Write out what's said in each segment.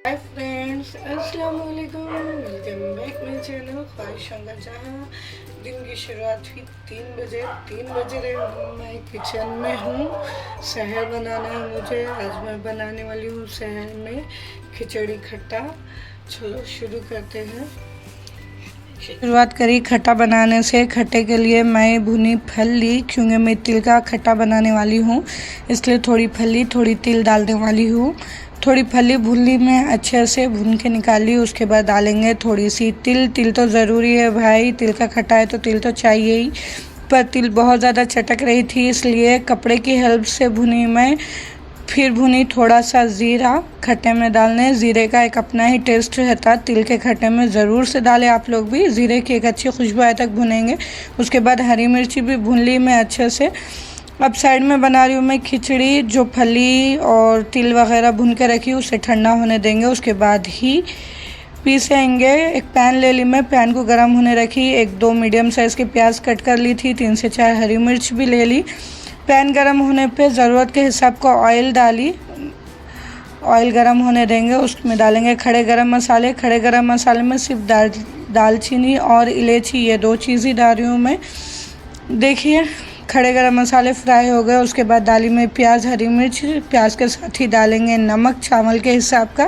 Hi friends, अस्सलाम वालेकुम। Welcome back my channel ख्वाहिशों का जहाँ। दिन की शुरुआत हुई 3 बजे रहे। मैं किचन में हूँ। सहर बनाना है मुझे। आज मैं बनाने वाली हूँ सहर में खिचड़ी खट्टा। चलो शुरू करते हैं। शुरुआत करी खट्टा बनाने से। खट्टे के लिए मैं भुनी फल ली, क्योंकि मैं तिल का खट्टा बनाने वाली हूँ, इसलिए थोड़ी फली थोड़ी तिल डालने वाली हूँ। थोड़ी फली भून में अच्छे से भून के निकाल ली। उसके बाद डालेंगे थोड़ी सी तिल। तिल तो ज़रूरी है भाई, तिल का खट्टा है तो तिल तो चाहिए ही। पर तिल बहुत ज़्यादा चटक रही थी, इसलिए कपड़े की हेल्प से भुनी मैं। फिर भुनी थोड़ा सा ज़ीरा खट्टे में डालने। ज़ीरे का एक अपना ही टेस्ट रहता है, तिल के खट्टे में ज़रूर से डालें आप लोग भी। ज़ीरे की एक अच्छी खुशबू आए तक भुनेंगे। उसके बाद हरी मिर्ची भी भून ली मैं अच्छे से। अब साइड में बना रही हूँ मैं खिचड़ी। जो फली और तिल वगैरह भून के रखी उसे ठंडा होने देंगे, उसके बाद ही पीसेंगे। एक पैन ले ली मैं, पैन को गर्म होने रखी। 1-2 मीडियम साइज़ के प्याज कट कर ली थी, 3 से 4 हरी मिर्च भी ले ली। पैन गरम होने पे ज़रूरत के हिसाब का ऑयल डाली। ऑयल गरम होने देंगे, उसमें डालेंगे खड़े गरम मसाले। खड़े गरम मसाले में सिर्फ दालचीनी और इलायची, ये 2 चीज़ ही डाल रही हूँ मैं। देखिए खड़े गरम मसाले फ्राई हो गए। उसके बाद डाली में प्याज हरी मिर्च। प्याज के साथ ही डालेंगे नमक चावल के हिसाब का,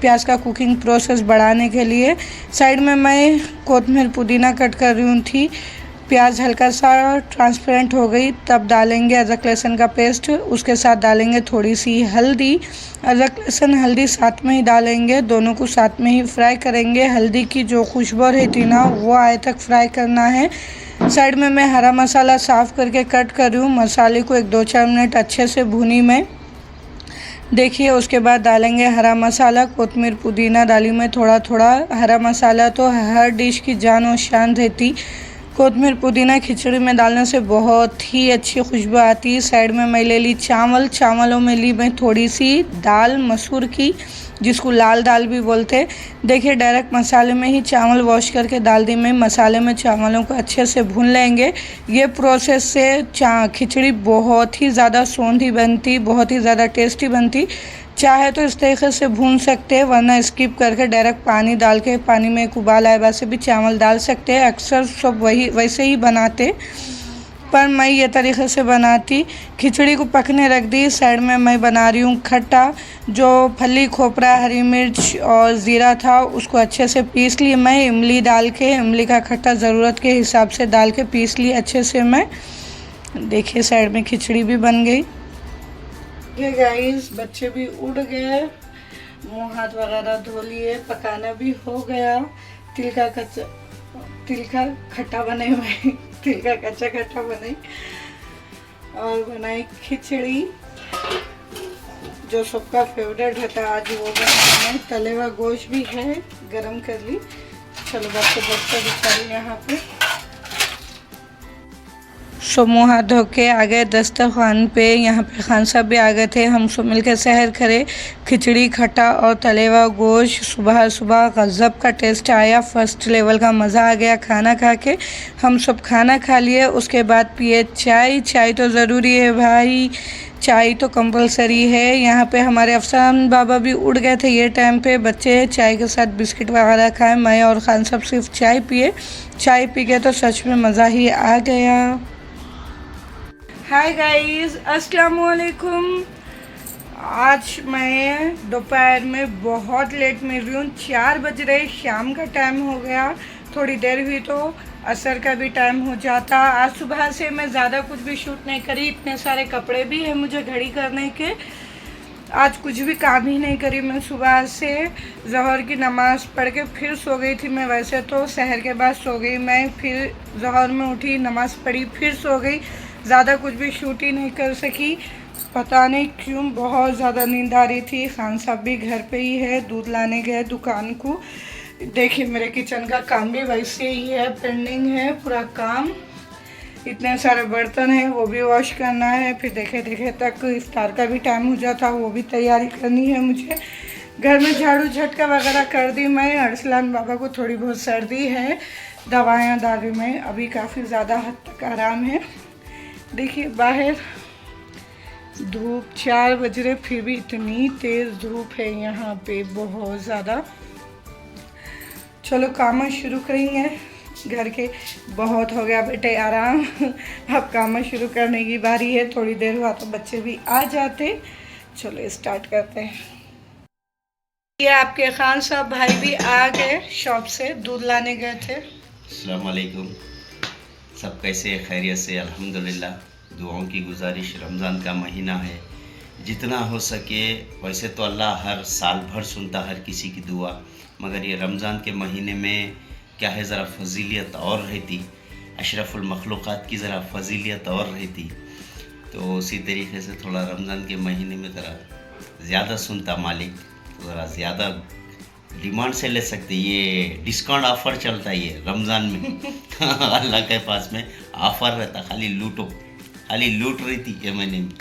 प्याज का कुकिंग प्रोसेस बढ़ाने के लिए। साइड में मैं कोतमीर पुदीना कट कर रही थी। प्याज हल्का सा ट्रांसपेरेंट हो गई तब डालेंगे अदरक लहसुन का पेस्ट। उसके साथ डालेंगे थोड़ी सी हल्दी। अदरक लहसुन हल्दी साथ में ही डालेंगे, दोनों को साथ में ही फ्राई करेंगे। हल्दी की जो खुशबू रहती ना, वो आए तक फ्राई करना है। साइड में मैं हरा मसाला साफ़ करके कट कर रही हूँ। मसाले को 1-2-4 मिनट अच्छे से भूनी मैं। देखिए उसके बाद डालेंगे हरा मसाला, कोतमीर पुदीना डाली मैं थोड़ा थोड़ा। हरा मसाला तो हर डिश की जान और शान रहती। कोतमीर पुदीना खिचड़ी में डालने से बहुत ही अच्छी खुशबू आती है। साइड में मैं ले ली चावल। चावलों में ली मैं थोड़ी सी दाल मसूर की, जिसको लाल दाल भी बोलते। देखिए डायरेक्ट मसाले में ही चावल वॉश करके डाल दी मैं। मसाले में चावलों को अच्छे से भून लेंगे। ये प्रोसेस से खिचड़ी बहुत ही ज़्यादा सौंधी बनती, बहुत ही ज़्यादा टेस्टी बनती। चाहे तो इस तरीके से भून सकते हैं, वरना स्किप करके डायरेक्ट पानी डाल के, पानी में एक उबाल आए वैसे भी चावल डाल सकते हैं। अक्सर सब वैसे ही बनाते, पर मैं ये तरीके से बनाती। खिचड़ी को पकने रख दी। साइड में मैं बना रही हूँ खट्टा। जो फली खोपरा हरी मिर्च और ज़ीरा था उसको अच्छे से पीस ली मैं। इमली डाल के, इमली का खट्टा ज़रूरत के हिसाब से डाल के पीस ली अच्छे से मैं। देखिए साइड में खिचड़ी भी बन गई। ये गाइस बच्चे भी उड़ गए, मुँह हाथ वगैरह धो लिए, पकाना भी हो गया। तिल का खट्टा बने हुए तिल का कच्चा खट्टा बनाई और बनाई खिचड़ी, जो सबका फेवरेट रहता है। आज वो बनाना। तले हुआ गोश्त भी है, गरम कर ली। चलो बच्चे बिचारी यहाँ पे मुँह हाथ धो के आ गए दस्तरखान पे। यहाँ पे खान साहब भी आ गए थे। हम सब मिलकर सहर करे। खिचड़ी खट्टा और तले हुआ गोश्त। सुबह सुबह गज़ब का टेस्ट आया, फर्स्ट लेवल का मज़ा आ गया खाना खा के। हम सब खाना खा लिए। उसके बाद पिए चाय। चाय तो ज़रूरी है भाई, चाय तो कंपलसरी है। यहाँ पे हमारे अफसान बाबा भी उड़ गए थे ये टाइम पे। बच्चे चाय के साथ बिस्किट वगैरह खाए, मैं और खान साहब सिर्फ चाय पिए। चाय पी के तो सच में मज़ा ही आ गया। हाय गाइस, अस्सलाम वालेकुम। आज मैं दोपहर में बहुत लेट मिल रही हूँ। 4 बज रहे, शाम का टाइम हो गया। थोड़ी देर हुई तो असर का भी टाइम हो जाता। आज सुबह से मैं ज़्यादा कुछ भी शूट नहीं करी। इतने सारे कपड़े भी हैं मुझे घड़ी करने के। आज कुछ भी काम ही नहीं करी मैं सुबह से। ज़ोहर की नमाज़ पढ़ के फिर सो गई थी मैं। वैसे तो सहर के बाद सो गई मैं, फिर ज़ोहर में उठी, नमाज़ पढ़ी, फिर सो गई। ज़्यादा कुछ भी शूट ही नहीं कर सकी, पता नहीं क्यों, बहुत ज़्यादा नींद आ रही थी। खान साहब भी घर पे ही है, दूध लाने गए दुकान को। देखिए मेरे किचन का काम भी वैसे ही है, पेंडिंग है पूरा काम। इतने सारे बर्तन हैं, वो भी वॉश करना है। फिर देखे तक इफ्तार का भी टाइम हो जाता, वो भी तैयारी करनी है मुझे। घर में झाड़ू झटका वगैरह कर दी मैं। अरसलान बाबा को थोड़ी बहुत सर्दी है, दवाइयाँ डाल रही मैं। अभी काफ़ी ज़्यादा हद तक आराम है। देखिए बाहर धूप 4 बज रहे फिर भी इतनी तेज़ धूप है यहाँ पे, बहुत ज़्यादा। चलो काम शुरू करेंगे घर के। बहुत हो गया बेटे आराम, अब काम शुरू करने की बारी है। थोड़ी देर हुआ तो बच्चे भी आ जाते। चलो स्टार्ट करते हैं। ये आपके खान साहब भाई भी आ गए, शॉप से दूध लाने गए थे। अस्सलाम वालेकुम, सब कैसे है? खैरियत से? अल्हम्दुलिल्लाह। दुआओं की गुजारिश, रमज़ान का महीना है, जितना हो सके। वैसे तो अल्लाह हर साल भर सुनता हर किसी की दुआ, मगर ये रमज़ान के महीने में क्या है, ज़रा फजीलियत और रहती, अशरफुल मखलूक़ात की ज़रा फजीलियत और रहती। तो उसी तरीके से थोड़ा रमज़ान के महीने में ज़रा ज़्यादा सुनता मालिक, तो ज़रा ज़्यादा डिमांड से ले सकते। ये डिस्काउंट ऑफ़र चलता है ये रमज़ान में। अल्लाह के पास में ऑफ़र रहता, खाली लूटो, खाली लूट रही थी ये महीने में।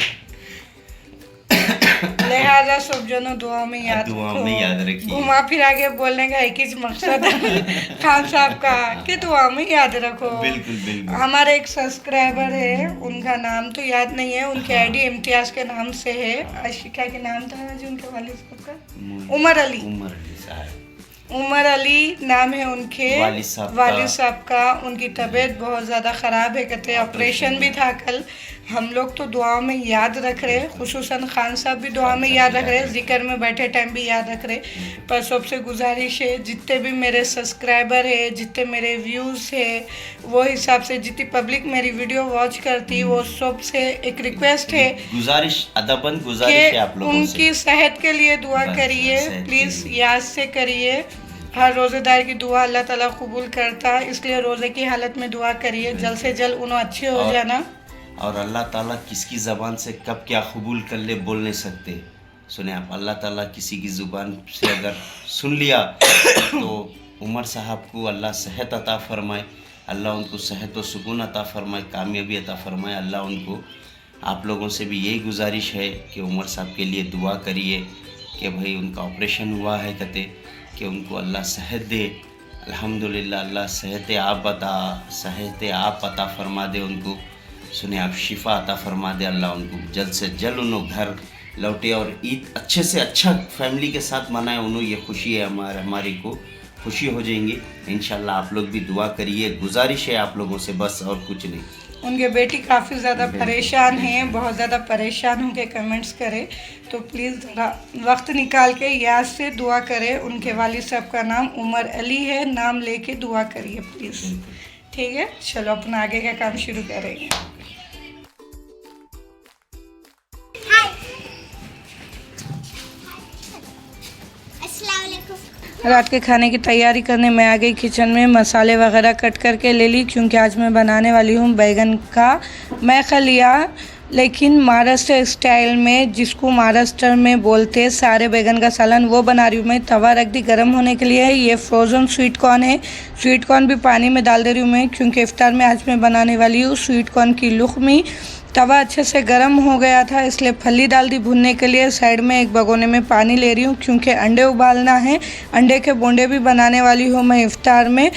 लिहाजा सब जनों दुआ में याद रखिए। घुमा फिरा के बोलने का एक ही मकसद है खान साहब का कि दुआ में याद रखो। बिल्कुल बिल्कुल। हमारे एक सब्सक्राइबर है, उनका नाम तो याद नहीं है, उनके आईडी इम्तियाज के नाम से है। आशिका के नाम था जी उनके वालिद साहब का, उमर अली साहब, उमर अली नाम है उनके वालिद साहब का। उनकी तबीयत बहुत ज़्यादा ख़राब है, कहते ऑपरेशन भी था कल। हम लोग तो दुआ में याद रख रहे, खुसूसन खान साहब भी दुआ में याद रख रहे, जिक्र में बैठे टाइम भी याद रख रहे। पर सबसे गुजारिश है, जितने भी मेरे सब्सक्राइबर है, जितने मेरे व्यूज़ है, वो हिसाब से जितनी पब्लिक मेरी वीडियो वॉच करती, वो सबसे एक रिक्वेस्ट है, गुजारिश, अदबन गुजारिश है आप लोगों से, उनकी सेहत के लिए दुआ करिए प्लीज़, याद से करिए। हर रोज़ेदार की दुआ अल्लाह ताला कबूल करता है, इसलिए रोज़े की हालत में दुआ करिए, जल्द से जल्द उन्हें अच्छे हो जाना। और अल्लाह ताला किसकी ज़बान से कब क्या कबूल कर ले बोल नहीं सकते। सुने आप, अल्लाह ताला किसी की ज़ुबान से अगर सुन लिया तो उमर साहब को अल्लाह सेहत अता फरमाए, अल्लाह उनको सेहत व सुकून अता फरमाए, कामयाबी अता फरमाए अल्लाह उनको। आप लोगों से भी यही गुजारिश है कि उमर साहब के लिए दुआ करिए कि भाई उनका ऑपरेशन हुआ है, कहते कि उनको अल्लाह सेहत दे। अल्हम्दुलिल्लाह, अल्लाह सेहत आप अता फरमा दे उनको। सुने आप, शिफा अता फरमा दे अल्लाह उनको, जल्द से जल्द उन्होंने घर लौटे और ईद अच्छे से अच्छा फैमिली के साथ मनाए। उन्होंने ये खुशी है, हमारी को खुशी हो जाएंगी इंशाल्लाह। आप लोग भी दुआ करिए, गुजारिश है आप लोगों से, बस और कुछ नहीं। उनके बेटी काफ़ी ज़्यादा परेशान हैं, बहुत ज़्यादा परेशान होकर कमेंट्स करें, तो प्लीज़ ज़रा वक्त निकाल के याद से दुआ करें। उनके वालिद साहब का नाम उमर अली है, नाम लेके दुआ करिए प्लीज़, ठीक है। चलो अपना आगे का काम शुरू करेंगे। रात के खाने की तैयारी करने में आ गई किचन में। मसाले वगैरह कट करके ले ली, क्योंकि आज मैं बनाने वाली हूँ बैगन का मैखलिया, लेकिन महाराष्ट्र स्टाइल में, जिसको महाराष्ट्र में बोलते हैं सारे बैगन का सालन, वो बना रही हूँ मैं। तवा रख दी गर्म होने के लिए। ये फ्रोज़न स्वीट कॉर्न है, स्वीट कॉर्न भी पानी में डाल दे रही हूँ मैं, क्योंकि इफ्तार में आज मैं बनाने वाली हूँ स्वीट कॉर्न की लुकमी। तवा अच्छे से गर्म हो गया था, इसलिए फली डाल दी भुनने के लिए। साइड में एक भगोने में पानी ले रही हूँ, क्योंकि अंडे उबालना है। अंडे के बोंडे भी बनाने वाली हूँ मैं इफ्तार में।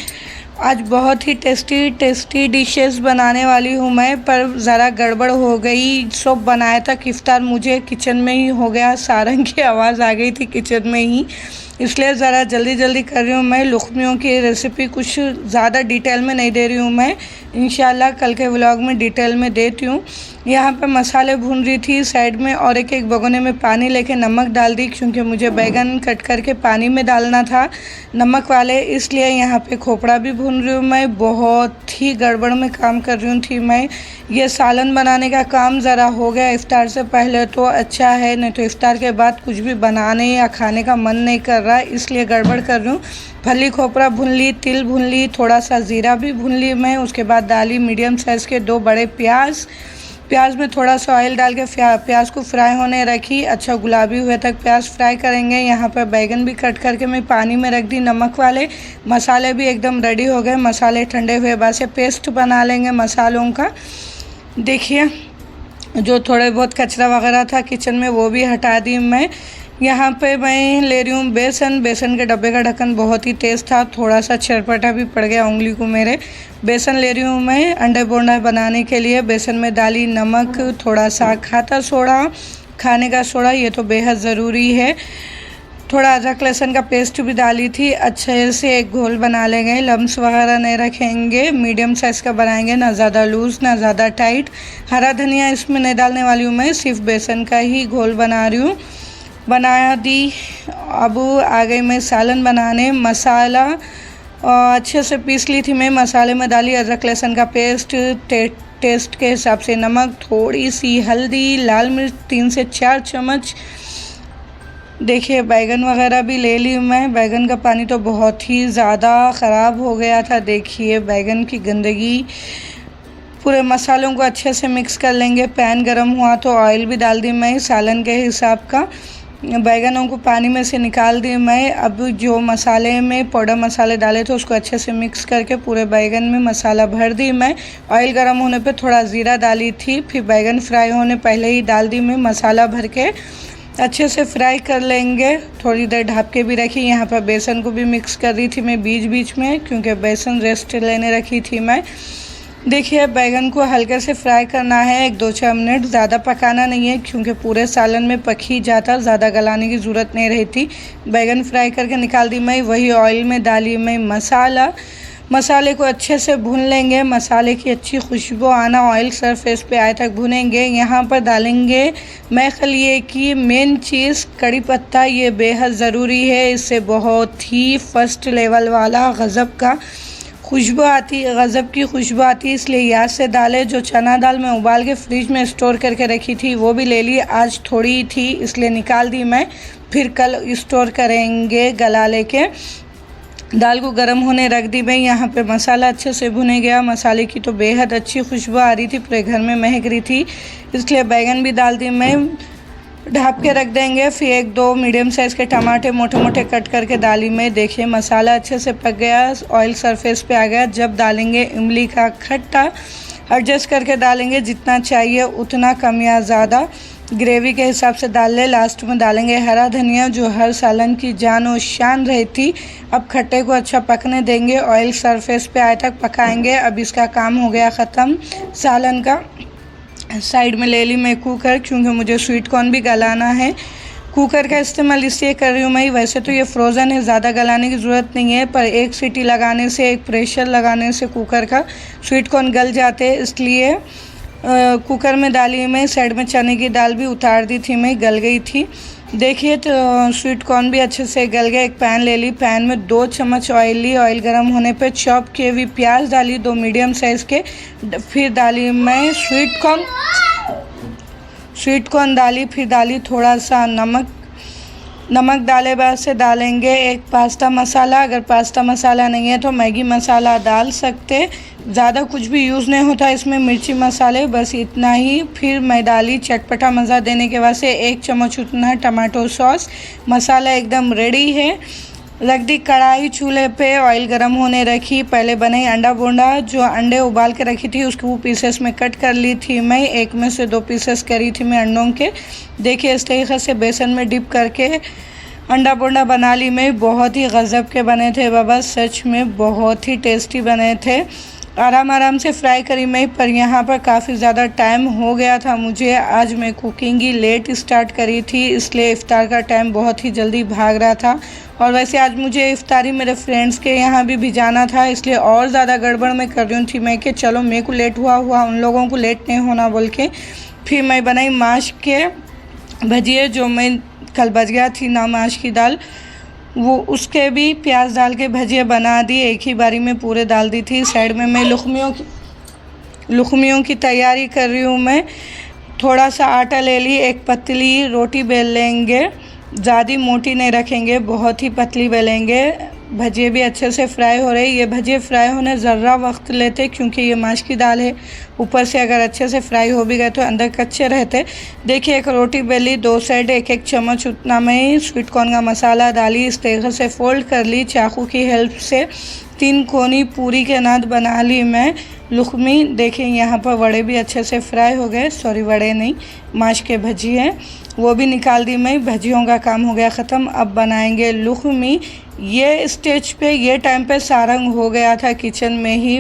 आज बहुत ही टेस्टी डिशेस बनाने वाली हूँ मैं, पर ज़रा गड़बड़ हो गई। सब बनाया था इफ्तार, मुझे किचन में ही हो गया, सारंग की आवाज़ आ गई थी किचन में ही, इसलिए ज़रा जल्दी कर रही हूँ मैं। लुकमियों की रेसिपी कुछ ज़्यादा डिटेल में नहीं दे रही हूँ मैं, इंशाल्लाह कल के व्लॉग में डिटेल में देती हूँ। यहाँ पे मसाले भून रही थी साइड में, और एक भगोने में पानी लेके नमक डाल दी, क्योंकि मुझे बैगन कट करके पानी में डालना था नमक वाले, इसलिए यहाँ पे खोपड़ा भी भून रही हूँ मैं। बहुत ही गड़बड़ में काम कर रही थी मैं। ये सालन बनाने का काम ज़रा हो गया इफ्तार से पहले तो अच्छा है, नहीं तो इफ्तार के बाद कुछ भी बनाने या खाने का मन नहीं कर रहा है, इसलिए गड़बड़ कर रही हूँ। फली खोपरा भून ली, तिल भून ली, थोड़ा सा ज़ीरा भी भून ली मैं। उसके बाद डाली मीडियम साइज़ के 2 बड़े प्याज में थोड़ा सा ऑयल डाल के प्याज को फ्राई होने रखी। अच्छा गुलाबी हुए तक प्याज फ्राई करेंगे। यहाँ पर बैगन भी कट करके मैं पानी में रख दी नमक वाले। मसाले भी एकदम रेडी हो गए। मसाले ठंडे हुए बाद से पेस्ट बना लेंगे मसालों का। देखिए जो थोड़े बहुत कचरा वगैरह था किचन में वो भी हटा दी मैं। यहाँ पे मैं ले रही हूँ बेसन। बेसन के डब्बे का ढक्कन बहुत ही तेज़ था, थोड़ा सा चरपटा भी पड़ गया उंगली को मेरे। बेसन ले रही हूँ मैं अंडे बोंडा बनाने के लिए। बेसन में डाली नमक, थोड़ा सा खाता सोडा, खाने का सोडा, ये तो बेहद ज़रूरी है। थोड़ा अदरक लहसुन का पेस्ट भी डाली थी। अच्छे से एक घोल बना लेंगे, लम्स वगैरह नहीं रखेंगे। मीडियम साइज़ का बनाएंगे, ना ज़्यादा लूज़ ना ज़्यादा टाइट। हरा धनिया इसमें नहीं डालने वाली हूँ मैं, सिर्फ बेसन का ही घोल बना रही हूँ। बना दी। अब आ गई मैं सालन बनाने। मसाला अच्छे से पीस ली थी मैं। मसाले में डाली अदरक लहसुन का पेस्ट, टेस्ट के हिसाब से नमक, थोड़ी सी हल्दी, लाल मिर्च 3 से 4 चम्मच। देखिए बैगन वगैरह भी ले ली मैं। बैगन का पानी तो बहुत ही ज़्यादा ख़राब हो गया था। देखिए बैगन की गंदगी। पूरे मसालों को अच्छे से मिक्स कर लेंगे। पैन गरम हुआ तो ऑयल भी डाल दी मैं सालन के हिसाब का। बैगनों को पानी में से निकाल दी मैं। अब जो मसाले में पाउडर मसाले डाले थे उसको अच्छे से मिक्स करके पूरे बैगन में मसाला भर दी मैं। ऑयल गरम होने पे थोड़ा ज़ीरा डाली थी, फिर बैगन फ्राई होने पहले ही डाल दी मैं। मसाला भर के अच्छे से फ्राई कर लेंगे। थोड़ी देर ढक के भी रखी। यहाँ पर बेसन को भी मिक्स कर रही थी मैं बीच बीच में, क्योंकि बेसन रेस्ट लेने रखी थी मैं। देखिए बैगन को हल्के से फ्राई करना है 1-2-4 मिनट, ज़्यादा पकाना नहीं है क्योंकि पूरे सालन में पक ही जाता, ज़्यादा गलाने की ज़रूरत नहीं रहती। बैगन फ्राई करके निकाल दी मैं। वही ऑयल में डाली मैं मसाले को अच्छे से भून लेंगे। मसाले की अच्छी खुशबू आना, ऑयल सरफेस पे आए तक भूनेंगे। यहाँ पर डालेंगे मैं खलिए की मेन चीज़ कड़ी पत्ता, ये बेहद ज़रूरी है। इससे बहुत ही फर्स्ट लेवल वाला गज़ब का खुशबू आती है, गज़ब की खुशबू आती है, इसलिए याद से डालें। जो चना दाल मैं उबाल के फ्रिज में स्टोर करके रखी थी वो भी ले ली। आज थोड़ी थी इसलिए निकाल दी मैं, फिर कल स्टोर करेंगे गला लेके। दाल को गर्म होने रख दी मैं। यहाँ पे मसाला अच्छे से भुने गया। मसाले की तो बेहद अच्छी खुशबू आ रही थी, पूरे घर में महक रही थी, इसलिए बैगन भी डाल दी मैं। ढक के रख देंगे। फिर 1-2 मीडियम साइज़ के टमाटर मोटे मोटे कट करके डाली में। देखिए मसाला अच्छे से पक गया, ऑयल सरफेस पे आ गया। जब डालेंगे इमली का खट्टा, एडजस्ट करके डालेंगे, जितना चाहिए उतना, कम या ज़्यादा ग्रेवी के हिसाब से डाल ले। लास्ट में डालेंगे हरा धनिया, जो हर सालन की जान और शान रहती। अब खट्टे को अच्छा पकने देंगे, ऑयल सरफेस पे आए तक पकाएंगे। अब इसका काम हो गया ख़त्म सालन का। साइड में ले ली मैं कुकर, क्योंकि मुझे स्वीट कॉर्न भी गलाना है। कुकर का इस्तेमाल इसलिए कर रही हूँ मैं, वैसे तो ये फ्रोज़न है, ज़्यादा गलाने की ज़रूरत नहीं है, पर एक सीटी लगाने से, एक प्रेशर लगाने से कुकर का स्वीट कॉर्न गल जाते हैं, इसलिए कुकर में डाली मैं। साइड में चने की दाल भी उतार दी थी मैं, गल गई थी। देखिए तो स्वीट कॉर्न भी अच्छे से गल गया। एक पैन ले ली, पैन में 2 चम्मच ऑयल ली। ऑयल गर्म होने पे चॉप किए हुए प्याज डाली, 2 मीडियम साइज़ के। फिर डाली मैं स्वीट कॉर्न डाली। फिर डाली थोड़ा सा नमक डाले बाद से डालेंगे एक पास्ता मसाला। अगर पास्ता मसाला नहीं है तो मैगी मसाला डाल सकते, ज़्यादा कुछ भी यूज़ नहीं होता इसमें, मिर्ची मसाले बस इतना ही। फिर मैं डाली चटपटा मज़ा देने के वास्ते 1 चम्मच उतना टमाटो सॉस। मसाला एकदम रेडी है। रख दी कढ़ाई चूल्हे पे, ऑयल गरम होने रखी। पहले बनाई अंडा बोंडा, जो अंडे उबाल के रखी थी उसको पीसेस में कट कर ली थी मैं। एक में से 2 पीसेस करी थी मैं अंडों के। देखिए इस तरीके से बेसन में डिप करके अंडा बोंडा बना ली मैं। बहुत ही गज़ब के बने थे बाबा, सच में बहुत ही टेस्टी बने थे। आराम से फ्राई करी मैं, पर यहाँ पर काफ़ी ज़्यादा टाइम हो गया था मुझे। आज मैं कुकिंग ही लेट स्टार्ट करी थी, इसलिए इफ़्तार का टाइम बहुत ही जल्दी भाग रहा था। और वैसे आज मुझे इफ़्तारी मेरे फ्रेंड्स के यहाँ भी जाना था, इसलिए और ज़्यादा गड़बड़ में कर रही थी मैं कि चलो मेरे को लेट हुआ उन लोगों को लेट नहीं होना बोल के। फिर मैं बनाई माश के भजिए, जो मैं कल बच गया थी ना माश की दाल, वो उसके भी प्याज डाल के भजिया बना दी। एक ही बारी में पूरे डाल दी थी। साइड में मैं लुखमियों की तैयारी कर रही हूँ मैं। थोड़ा सा आटा ले ली, एक पतली रोटी बेल लेंगे, ज़्यादा मोटी नहीं रखेंगे, बहुत ही पतली बेलेंगे। भजिए भी अच्छे से फ्राई हो रही। ये भजिए फ्राई होने ज़रा वक्त लेते, क्योंकि ये माश की दाल है, ऊपर से अगर अच्छे से फ्राई हो भी गए तो अंदर कच्चे रहते। देखिए एक रोटी बेली, 2 साइड 1-1 चम्मच उतना मैं स्वीट कॉर्न का मसाला डाली, इस तरीके से फोल्ड कर ली चाकू की हेल्प से। 3 कोनी पूरी के नाद बना ली मैं लुकमी। देखें यहाँ पर वड़े भी अच्छे से फ्राई हो गए, सॉरी वड़े नहीं, माश के भजी हैं, वो भी निकाल दी मैं। भजियों का काम हो गया ख़त्म। अब बनाएंगे लुकमी। ये स्टेज पे ये टाइम पे सारंग हो गया था किचन में ही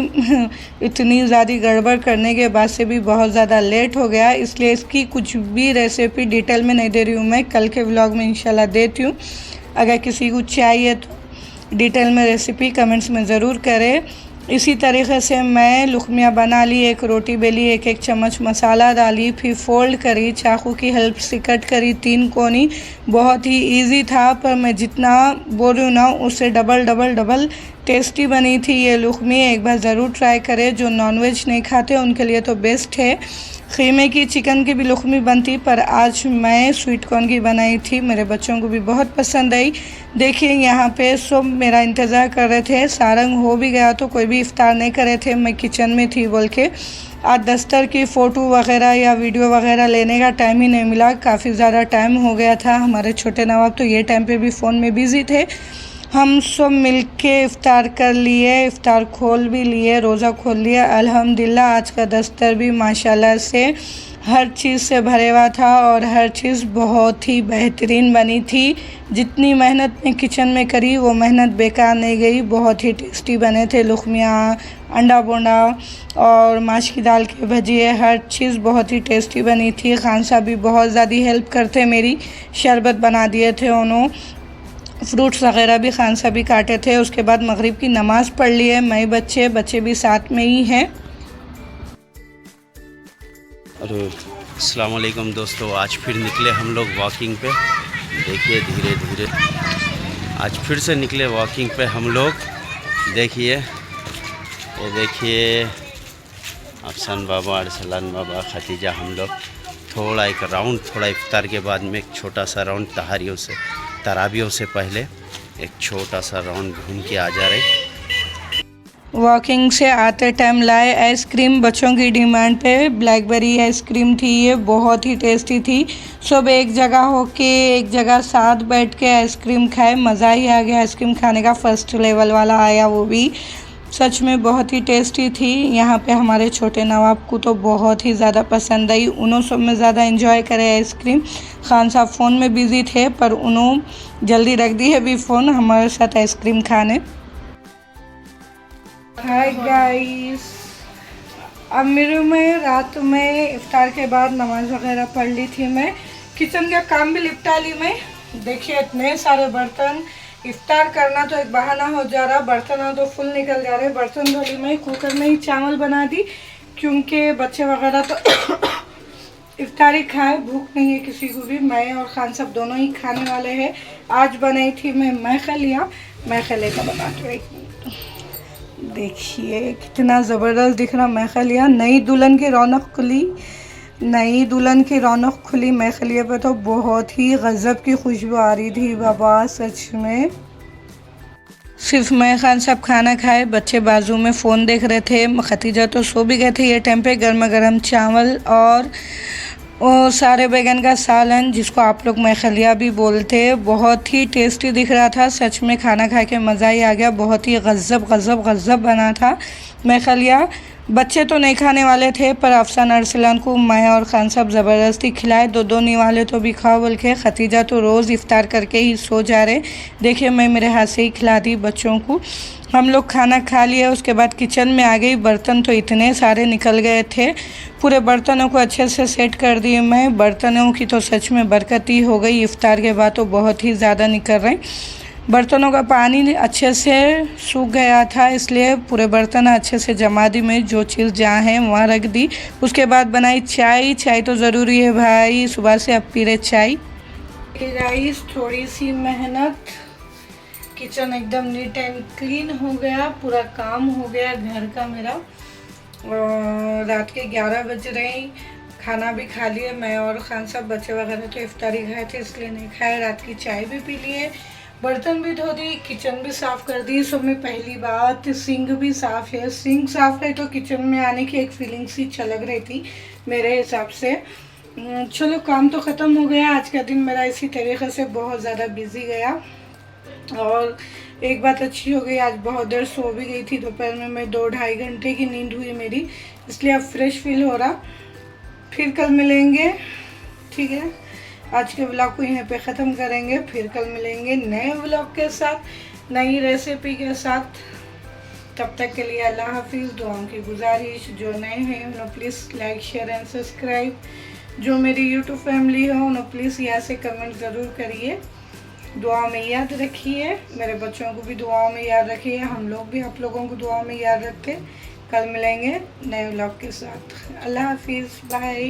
इतनी ज़्यादा गड़बड़ करने के बाद से भी बहुत ज़्यादा लेट हो गया, इसलिए इसकी कुछ भी रेसिपी डिटेल में नहीं दे रही हूँ मैं, कल के व्लॉग में इंशाल्लाह देती हूँ। अगर किसी को चाहिए तो डिटेल में रेसिपी कमेंट्स में ज़रूर करें। इसी तरीके से मैं लुकमियाँ बना ली, एक रोटी बेली, एक चम्मच मसाला डाली, फिर फोल्ड करी, चाकू की हेल्प से कट करी 3 कोनी। बहुत ही इजी था, पर मैं जितना बोल रही हूँ ना उससे डबल टेस्टी बनी थी ये लुकमी। एक बार ज़रूर ट्राई करें, जो नॉनवेज नहीं खाते उनके लिए तो बेस्ट है। खीमे की, चिकन की भी लुकमी बनती, पर आज मैं स्वीट कॉर्न की बनाई थी, मेरे बच्चों को भी बहुत पसंद आई। देखिए यहाँ पे सब मेरा इंतज़ार कर रहे थे, सारंग हो भी गया तो कोई भी इफ्तार नहीं कर रहे थे, मैं किचन में थी बोल के। आज दस्तर की फ़ोटो वगैरह या वीडियो वगैरह लेने का टाइम ही नहीं मिला, काफ़ी ज़्यादा टाइम हो गया था। हमारे छोटे नवाब तो ये टाइम पे भी फ़ोन में बिज़ी थे। हम सब मिलके इफ़्तार कर लिए, इफ़्तार खोल भी लिए, रोज़ा खोल लिया अल्हम्दुलिल्लाह। आज का दस्तर भी माशाल्लाह से हर चीज़ से भरे हुआ था और हर चीज़ बहुत ही बेहतरीन बनी थी। जितनी मेहनत मैं किचन में करी वो मेहनत बेकार नहीं गई, बहुत ही टेस्टी बने थे लुकमियाँ, अंडा बोंडा और माश की दाल के भजिए, हर चीज़ बहुत ही टेस्टी बनी थी। खान साहब भी बहुत ज़्यादा हेल्प करते मेरी, शरबत बना दिए थे उन्होंने, फ्रूट्स वगैरह भी खान साहब भी काटे थे। उसके बाद मगरिब की नमाज़ पढ़ ली है, मैं बच्चे भी साथ में ही हैं। अस्सलाम वालेकुम दोस्तों, आज फिर निकले हम लोग वॉकिंग पे। देखिए धीरे धीरे आज फिर से निकले वॉकिंग पे हम लोग। देखिए ये देखिए अफसान बाबा, अरसलान बाबा, खतीजा, हम लोग थोड़ा एक राउंड, थोड़ा इफ्तार के बाद में एक छोटा सा राउंड तरावियों से पहले एक छोटा सा राउंड घूम के आ जा रहे। वॉकिंग से आते टाइम लाए आइसक्रीम, बच्चों की डिमांड पे ब्लैकबेरी आइसक्रीम थी, ये बहुत ही टेस्टी थी। सब एक जगह होके एक जगह साथ बैठ के आइसक्रीम खाए, मज़ा ही आ गया आइसक्रीम खाने का। फर्स्ट लेवल वाला आया, वो भी सच में बहुत ही टेस्टी थी। यहाँ पे हमारे छोटे नवाब को तो बहुत ही ज़्यादा पसंद आई, उन्होंने सब में ज़्यादा एंजॉय करे आइसक्रीम। खान साहब फ़ोन में बिज़ी थे, पर उन्होंने जल्दी रख दी है भी फ़ोन हमारे साथ आइसक्रीम खाने। हाय गाइस, अब मेरे में रात में इफ्तार के बाद नमाज़ वगैरह पढ़ ली थी, मैं किचन का काम भी निपटा ली मैं। देखिए इतने सारे बर्तन, इफ्तार करना तो एक बहाना हो जा रहा, बर्तन तो फुल निकल जा रहे। बर्तन धो ली मैं, कुकर में ही चावल बना दी, क्योंकि बच्चे वगैरह तो इफ्तारी खाए, भूख नहीं है किसी को भी। मैं और खान साहब दोनों ही खाने वाले हैं। आज बनाई थी मैं मैखलिया का बना के, देखिए कितना ज़बरदस्त दिख रहा मैखलिया। नई दुल्हन की रौनक खुली मैखलिया पे, तो बहुत ही गज़ब की खुशबू आ रही थी बाबा, सच में। सिर्फ मैं खान साहब खाना खाए, बच्चे बाजू में फ़ोन देख रहे थे, खतीजा तो सो भी गए थे। ये टाइम पे गर्मा गर्म चावल और सारे बैगन का सालन, जिसको आप लोग मैखलिया भी बोलते, बहुत ही टेस्टी दिख रहा था। सच में खाना खा के मज़ा ही आ गया, बहुत ही गज़ब बना था मैखलिया। बच्चे तो नहीं खाने वाले थे, पर अफसान अरसलान को मैं और खान साहब ज़बरदस्ती खिलाए। दो नहीं वाले तो भी खाओ बोल के। खतीजा तो रोज़ इफ्तार करके ही सो जा रहे। देखिए मैं मेरे हाथ से ही खिला दी बच्चों को। हम लोग खाना खा लिया, उसके बाद किचन में आ गई। बर्तन तो इतने सारे निकल गए थे, पूरे बर्तनों को अच्छे से सेट कर दिए मैं। बर्तनों की तो सच में बरकत ही हो गई, इफ्तार के बाद तो बहुत ही ज़्यादा निकल रहे। बर्तनों का पानी अच्छे से सूख गया था, इसलिए पूरे बर्तन अच्छे से जमा दी मैं, जो चीज़ जहाँ है वहाँ रख दी। उसके बाद बनाई चाय तो ज़रूरी है भाई, सुबह से अब पी रहे चाय। गाइस थोड़ी सी मेहनत, किचन एकदम नीट एंड क्लीन हो गया, पूरा काम हो गया घर का मेरा। रात के 11 बज रहे, खाना भी खा लिए मैं और खान साहब। बच्चे वगैरह तो इफ्तारी खाए थे इसलिए नहीं खाए। रात की चाय भी पी लिए, बर्तन भी धो दी, किचन भी साफ़ कर दी। सब में पहली बात सिंक भी साफ़ है। सिंक साफ़ है तो किचन में आने की एक फीलिंग सी छलक रही थी मेरे हिसाब से। चलो काम तो ख़त्म हो गया। आज का दिन मेरा इसी तरीके से बहुत ज़्यादा बिजी गया। और एक बात अच्छी हो गई, आज बहुत देर सो भी गई थी, दोपहर में मैं 2-2.5 घंटे की नींद हुई मेरी, इसलिए अब फ्रेश फील हो रहा। फिर कल मिलेंगे, ठीक है। आज के व्लॉग को यहीं पे ख़त्म करेंगे, फिर कल मिलेंगे नए व्लॉग के साथ, नई रेसिपी के साथ। तब तक के लिए अल्लाह हाफिज़। दुआओं की गुजारिश, जो नए हैं उन्हें please like share and subscribe. जो मेरी यूट्यूब फैमिली है उन्हें प्लीज़ यहाँ से कमेंट ज़रूर करिए। दुआओं में याद रखिए, मेरे बच्चों को भी दुआओं में याद रखिए, हम लोग भी आप लोगों को दुआओं में याद रखते। कल मिलेंगे नए व्लॉग के साथ। अल्लाह हाफिज़, बाय।